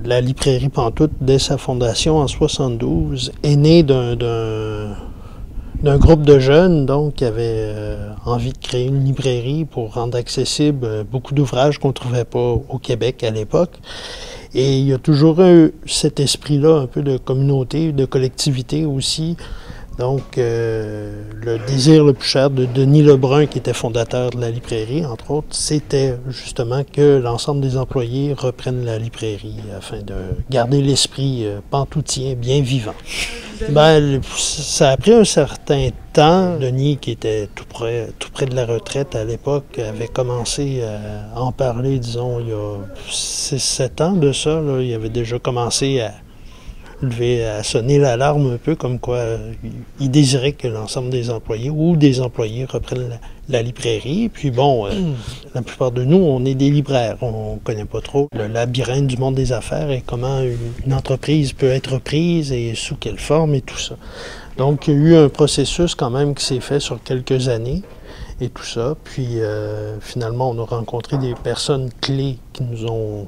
La librairie Pantoute, dès sa fondation en 72, est née d'un groupe de jeunes donc, qui avaient envie de créer une librairie pour rendre accessible beaucoup d'ouvrages qu'on ne trouvait pas au Québec à l'époque. Et il y a toujours eu cet esprit-là, un peu de communauté, de collectivité aussi. Donc, le désir le plus cher de Denis Lebrun, qui était fondateur de la librairie, entre autres, c'était justement que l'ensemble des employés reprennent la librairie afin de garder l'esprit pantoutien bien vivant. Ben, ça a pris un certain temps. Denis, qui était tout près de la retraite à l'époque, avait commencé à en parler, disons, il y a 6-7 ans de ça. Là, il avait déjà commencé à sonner l'alarme un peu, comme quoi il désirait que l'ensemble des employés ou des employés reprennent la librairie. Puis bon, la plupart de nous, on est des libraires. On ne connaît pas trop le labyrinthe du monde des affaires et comment une entreprise peut être prise et sous quelle forme et tout ça. Donc, il y a eu un processus quand même qui s'est fait sur quelques années et tout ça. Puis finalement, on a rencontré des personnes clés qui nous ont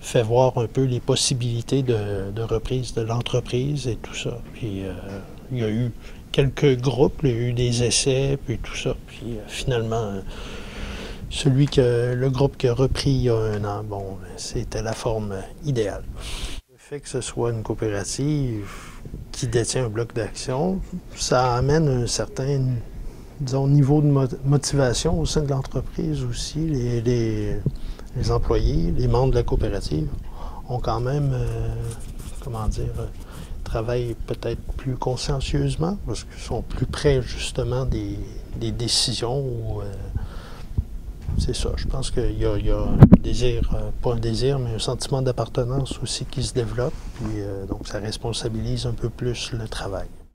fait voir un peu les possibilités de reprise de l'entreprise et tout ça. Puis il y a eu quelques groupes, il y a eu des essais, puis tout ça. Puis finalement, le groupe qui a repris il y a 1 an, bon, c'était la forme idéale. Le fait que ce soit une coopérative qui détient un bloc d'action, ça amène un certain, disons, niveau de motivation au sein de l'entreprise aussi. Les employés, les membres de la coopérative ont quand même, travaillent peut-être plus consciencieusement parce qu'ils sont plus près justement des décisions. C'est ça, je pense qu'il y a un désir, pas un désir, mais un sentiment d'appartenance aussi qui se développe. Puis, donc ça responsabilise un peu plus le travail.